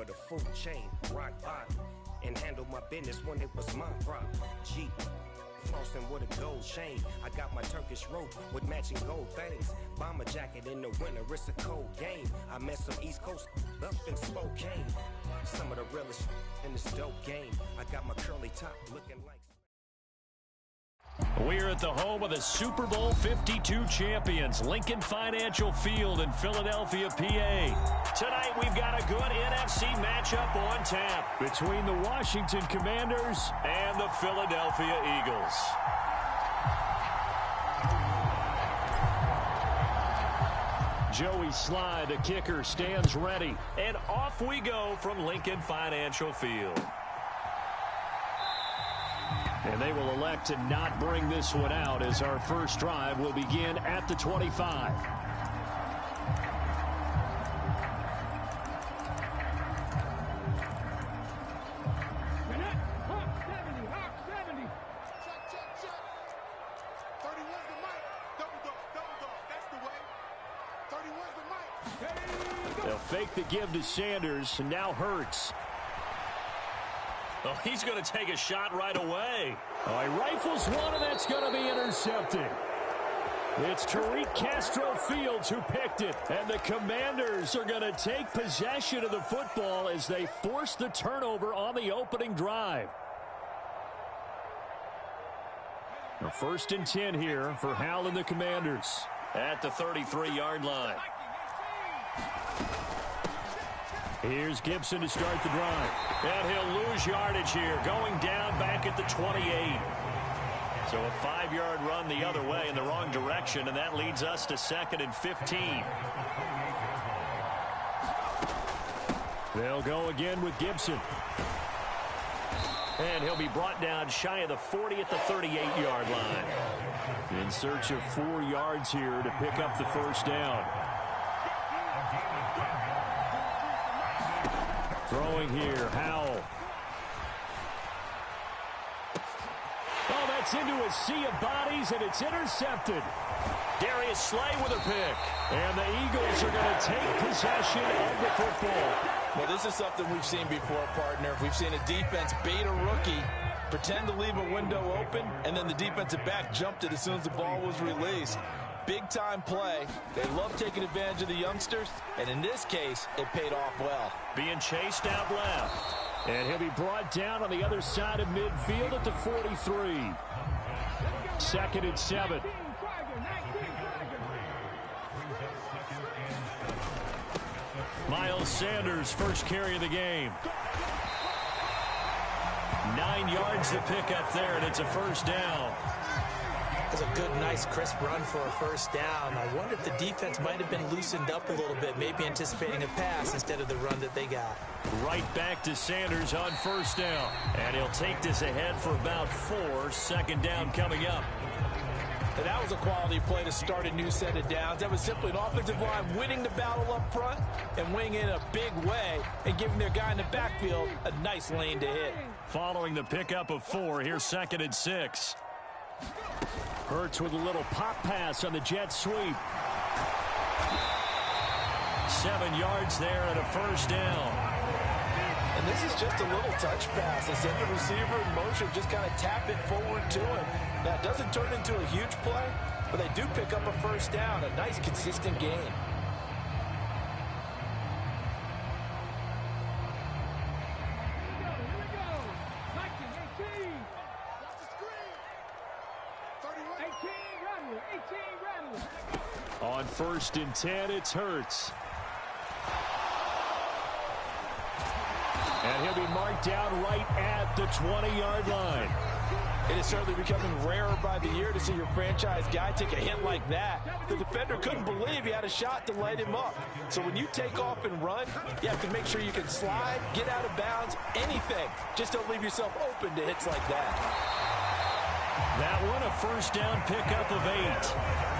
of the food chain, rock bottom, and handle my business when it was my problem. Jeep, flossing with a gold chain. I got my Turkish rope with matching gold things. Bomber jacket in the winter, it's a cold game. I met some East Coast up in Spokane. Some of the realest in this dope game. I got my curly top looking like. We're at the home of the Super Bowl 52 champions, Lincoln Financial Field in Philadelphia, PA. Tonight we've got a good NFC matchup on tap between the Washington Commanders and the Philadelphia Eagles. Joey Sly, the kicker, stands ready. And off we go from Lincoln Financial Field. And they will elect to not bring this one out as our first drive will begin at the 25. They'll fake the give to Sanders, and now Hurts. Oh, he's going to take a shot right away. Oh, he rifles one, and that's going to be intercepted. It's Tariq Castro-Fields who picked it, and the Commanders are going to take possession of the football as they force the turnover on the opening drive. A 1st and 10 here for Hal and the Commanders at the 33-yard line. Here's Gibson to start the drive. And he'll lose yardage here, going down back at the 28. So a 5-yard run the other way in the wrong direction, and that leads us to 2nd and 15. They'll go again with Gibson. And he'll be brought down shy of the 40 at the 38-yard line. In search of 4 yards here to pick up the first down. Throwing here, Howell. Oh, that's into a sea of bodies, and it's intercepted. Darius Slay with a pick. And the Eagles are going to take possession of the football. Well, this is something we've seen before, partner. We've seen a defense bait a rookie, pretend to leave a window open, and then the defensive back jumped it as soon as the ball was released. Big-time play. They love taking advantage of the youngsters, and in this case, it paid off well. Being chased out left. And he'll be brought down on the other side of midfield at the 43. 2nd and 7. Miles Sanders, first carry of the game. 9 yards to pick up there, and it's a first down. That's a good, nice, crisp run for a first down. I wonder if the defense might have been loosened up a little bit, maybe anticipating a pass instead of the run that they got. Right back to Sanders on first down. And he'll take this ahead for about 4. 2nd down coming up. And that was a quality play to start a new set of downs. That was simply an offensive line winning the battle up front and winning in a big way and giving their guy in the backfield a nice lane to hit. Following the pickup of 4, here's 2nd and 6. Hurts with a little pop pass on the jet sweep. 7 yards there and a first down. And this is just a little touch pass. They send the receiver in motion, just kind of tap it forward to him. Now, it doesn't turn into a huge play, but they do pick up a first down. A nice, consistent game. On 1st and 10, it's Hurts. And he'll be marked down right at the 20-yard line. It is certainly becoming rarer by the year to see your franchise guy take a hit like that. The defender couldn't believe he had a shot to light him up. So when you take off and run, you have to make sure you can slide, get out of bounds, anything. Just don't leave yourself open to hits like that. That one, a first down pickup of 8.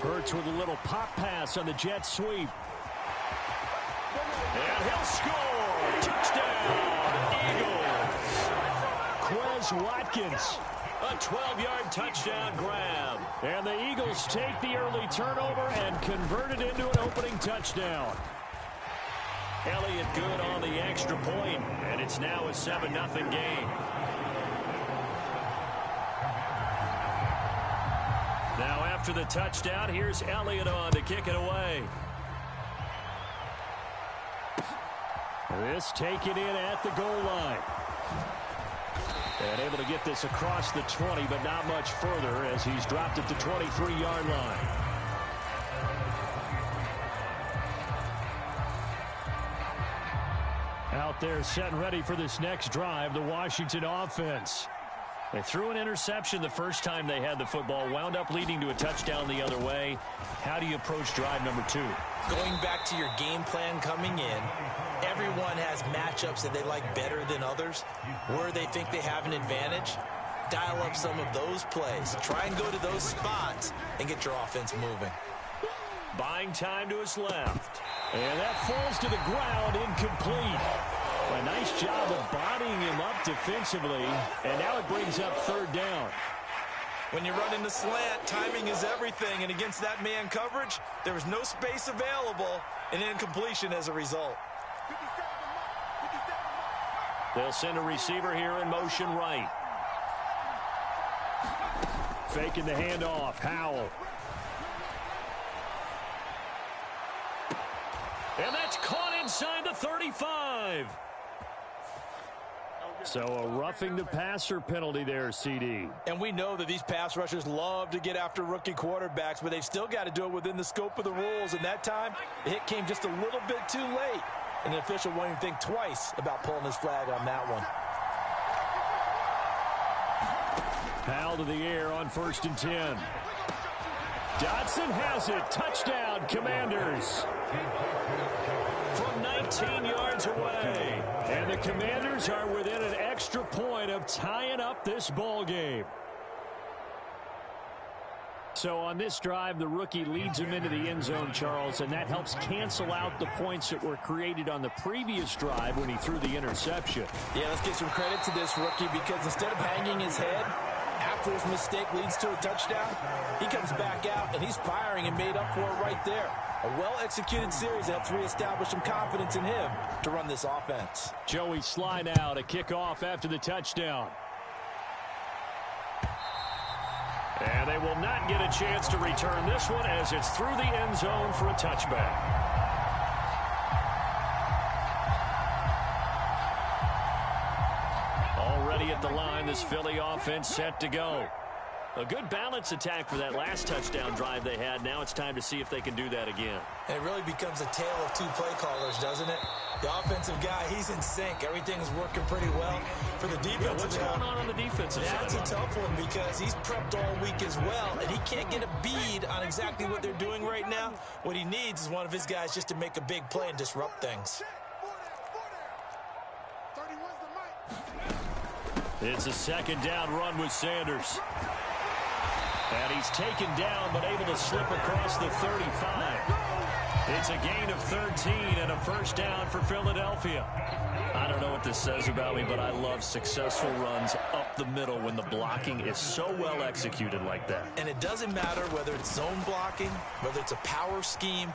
Hurts with a little pop pass on the jet sweep. And he'll score. Touchdown. Here's Watkins. A 12-yard touchdown grab. And the Eagles take the early turnover and convert it into an opening touchdown. Elliott good on the extra point, and it's now a 7-0 game. Now after the touchdown, here's Elliott on to kick it away. This taken in at the goal line. And able to get this across the 20, but not much further as he's dropped it to 23-yard line. Out there set and ready for this next drive, the Washington offense. They threw an interception the first time they had the football, wound up leading to a touchdown the other way. How do you approach drive number 2? Going back to your game plan coming in, everyone has matchups that they like better than others. Where they think they have an advantage, dial up some of those plays. Try and go to those spots and get your offense moving. Buying time to his left. And that falls to the ground, incomplete. A nice job of bodying him up defensively, and now it brings up 3rd down. When you run in the slant, timing is everything, and against that man coverage, there was no space available, and incompletion as a result. They'll send a receiver here in motion right. Faking the handoff, Howell. And that's caught inside the 35. So a roughing the passer penalty there, CD. And we know that these pass rushers love to get after rookie quarterbacks, but they've still got to do it within the scope of the rules. And that time, the hit came just a little bit too late. And the official won't even think twice about pulling his flag on that one. Howell to the air on 1st and 10. Dotson has it. Touchdown, Commanders. From 19 yards away. And the Commanders are within an extra point of tying up this ball game. So on this drive, the rookie leads him into the end zone, Charles, and that helps cancel out the points that were created on the previous drive when he threw the interception. Yeah, let's give some credit to this rookie because instead of hanging his head after his mistake leads to a touchdown, he comes back out and he's firing and made up for it right there. A well-executed series helps reestablish some confidence in him to run this offense. Joey Sly now to kick off after the touchdown. And they will not get a chance to return this one as it's through the end zone for a touchback. Already at the line, this Philly offense set to go. A good balance attack for that last touchdown drive they had. Now it's time to see if they can do that again. And it really becomes a tale of two play callers, doesn't it? The offensive guy, he's in sync. Everything's working pretty well. For the defensive what's going on the defensive side? That's a tough one because he's prepped all week as well, and he can't get a bead on exactly what they're doing right now. What he needs is one of his guys just to make a big play and disrupt things. It's a 2nd down run with Sanders. And he's taken down, but able to slip across the 35. It's a gain of 13 and a 1st down for Philadelphia. I don't know what this says about me, but I love successful runs up the middle when the blocking is so well executed like that. And it doesn't matter whether it's zone blocking, whether it's a power scheme.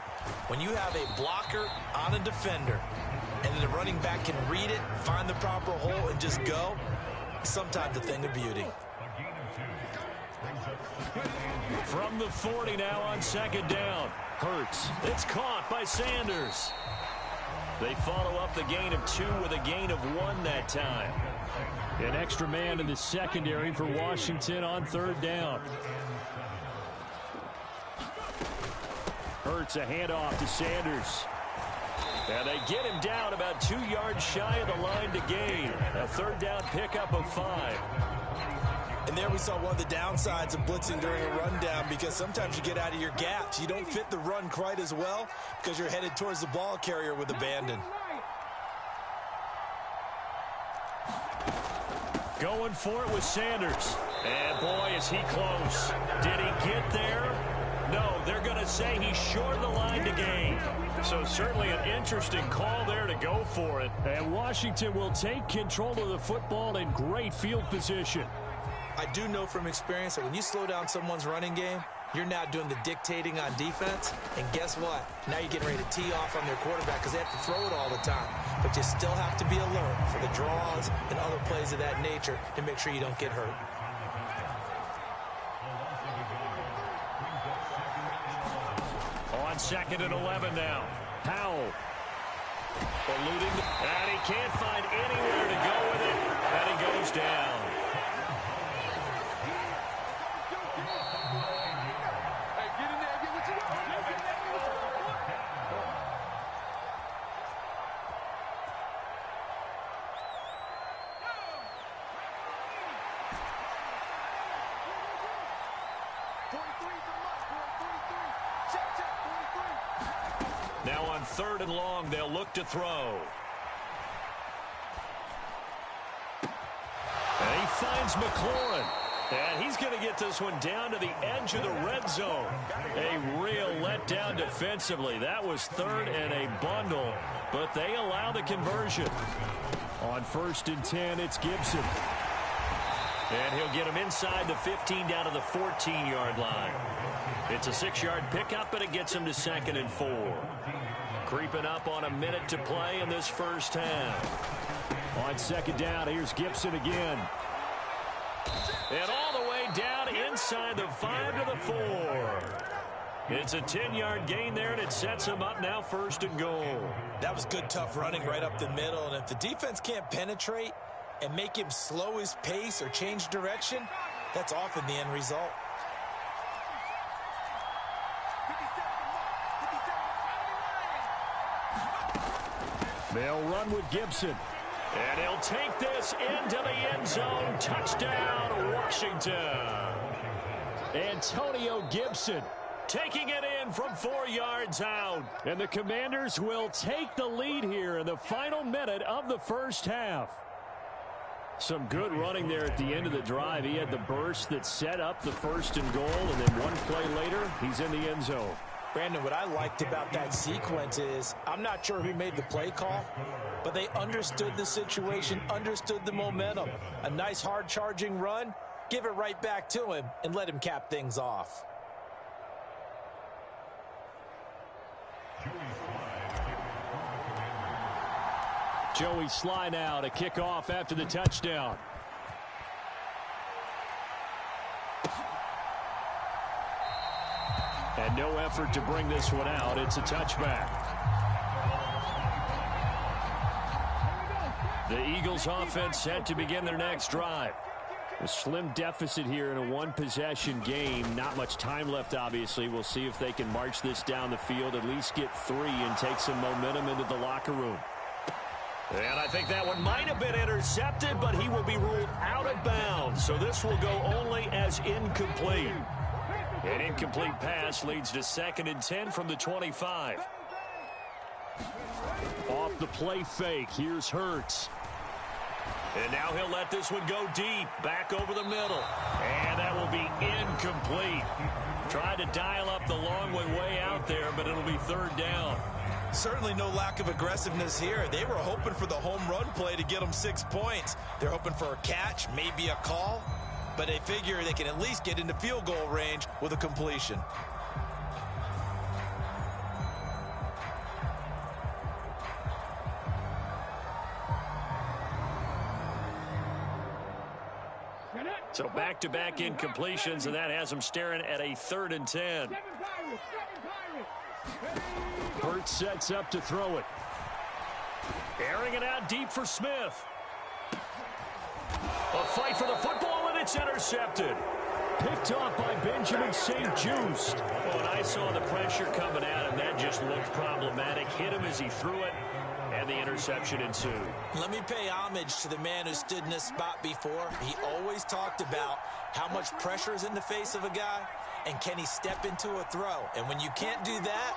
When you have a blocker on a defender, and then the running back can read it, find the proper hole, and just go, sometimes a thing of beauty. From the 40 now on 2nd down. Hurts. It's caught by Sanders. They follow up the gain of 2 with a gain of 1 that time. An extra man in the secondary for Washington on 3rd down. Hurts a handoff to Sanders. And they get him down about 2 yards shy of the line to gain. A 3rd down pickup of 5. And there we saw one of the downsides of blitzing during a rundown because sometimes you get out of your gaps. You don't fit the run quite as well because you're headed towards the ball carrier with abandon. Going for it with Sanders. And boy, is he close. Did he get there? No, they're going to say he's short of the line to gain. So certainly an interesting call there to go for it. And Washington will take control of the football in great field position. I do know from experience that when you slow down someone's running game, you're now doing the dictating on defense. And guess what? Now you're getting ready to tee off on their quarterback because they have to throw it all the time. But you still have to be alert for the draws and other plays of that nature to make sure you don't get hurt. On 2nd and 11 now. Howell. Eluding. And he can't find anywhere to go with it. And he goes down. Now on 3rd and long, they'll look to throw. And he finds McLaurin. And he's going to get this one down to the edge of the red zone. A real letdown defensively. That was 3rd and a bundle, but they allow the conversion. On 1st and 10, it's Gibson. And he'll get him inside the 15 down to the 14-yard line. It's a 6-yard pickup, but it gets him to 2nd and 4. Creeping up on a minute to play in this first half. On 2nd down, here's Gibson again. And all the way down inside the 5 to the 4. It's a 10-yard gain there, and it sets him up now 1st and goal. That was good, tough running right up the middle. And if the defense can't penetrate and make him slow his pace or change direction, that's often the end result. They'll run with Gibson. And he'll take this into the end zone. Touchdown, Washington. Antonio Gibson taking it in from 4 yards out. And the Commanders will take the lead here in the final minute of the first half. Some good running there at the end of the drive. He had the burst that set up the 1st and goal, and then one play later, he's in the end zone. Brandon, what I liked about that sequence is I'm not sure who made the play call, but they understood the situation, understood the momentum. A nice hard-charging run, give it right back to him, and let him cap things off. Joey Sly now to kick off after the touchdown. And no effort to bring this one out. It's a touchback. The Eagles offense set to begin their next drive. A slim deficit here in a one-possession game. Not much time left, obviously. We'll see if they can march this down the field, at least get 3 and take some momentum into the locker room. And I think that one might have been intercepted, but he will be ruled out of bounds. So this will go only as incomplete. An incomplete pass leads to 2nd and 10 from the 25. Off the play fake, here's Hurts. And now he'll let this one go deep, back over the middle. And that will be incomplete. Tried to dial up the long way out there, but it'll be 3rd down. Certainly no lack of aggressiveness here. They were hoping for the home run play to get them 6 points. They're hoping for a catch, maybe a call, but they figure they can at least get into field goal range with a completion. So back-to-back incompletions, and that has them staring at a 3rd and 10. Hurts sets up to throw it. Airing it out deep for Smith. A fight for the football, and it's intercepted. Picked off by Benjamin St-Juste. Oh, and I saw the pressure coming at him. That just looked problematic. Hit him as he threw it, and the interception ensued. Let me pay homage to the man who stood in this spot before. He always talked about how much pressure is in the face of a guy, and can he step into a throw. And when you can't do that,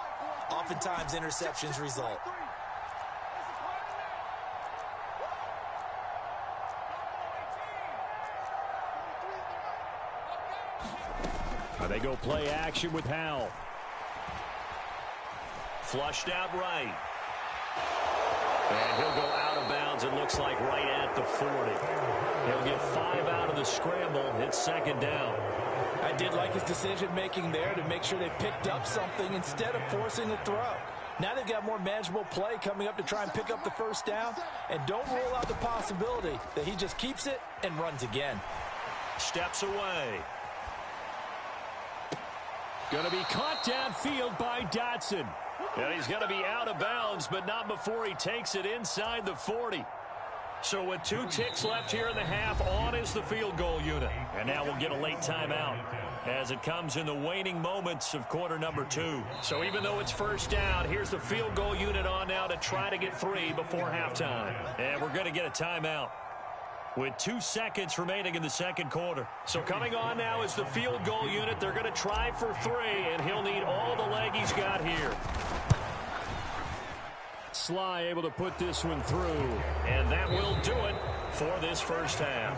oftentimes interceptions result. They go play action with Howell. Flushed out right. And he'll go out of bounds, it looks like, right at the 40. He'll get 5 out of the scramble. It's second down. I did like his decision-making there to make sure they picked up something instead of forcing a throw. Now they've got more manageable play coming up to try and pick up the first down. And don't rule out the possibility that he just keeps it and runs again. Steps away. Going to be caught downfield by Dotson. And he's going to be out of bounds, but not before he takes it inside the 40. So with 2 ticks left here in the half, on is the field goal unit. And now we'll get a late timeout as it comes in the waning moments of quarter number 2. So even though it's first down, here's the field goal unit on now to try to get 3 before halftime. And we're going to get a timeout with 2 seconds remaining in the second quarter. So coming on now is the field goal unit. They're going to try for 3, and he'll need all the leg he's got here. Sly able to put this one through, and that will do it for this first half.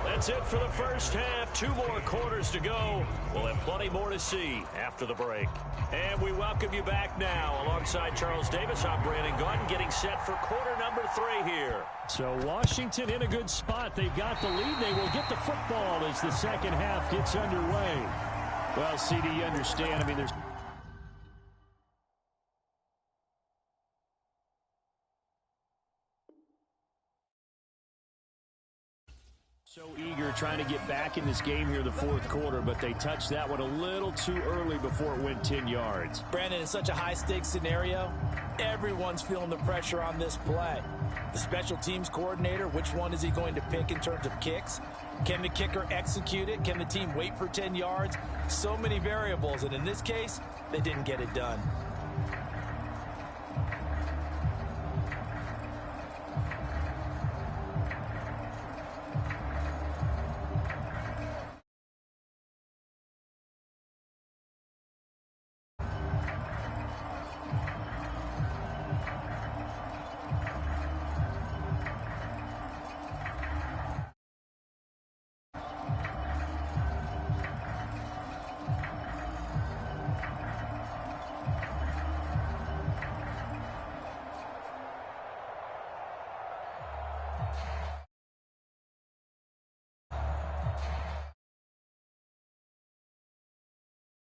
That's it for the first half. 2 more quarters to go. We'll have plenty more to see after the break. And we welcome you back now. Alongside Charles Davis, I'm Brandon Gunn, getting set for quarter number 3 here. So Washington in a good spot. They've got the lead. They will get the football as the second half gets underway. Well, CD, you understand. I mean, there's so eager trying to get back in this game here in the fourth quarter, but they touched that one a little too early before it went 10 yards. Brandon, in such a high-stakes scenario, everyone's feeling the pressure on this play. The special teams coordinator, which one is he going to pick in terms of kicks? Can the kicker execute it? Can the team wait for 10 yards? So many variables, and in this case, they didn't get it done.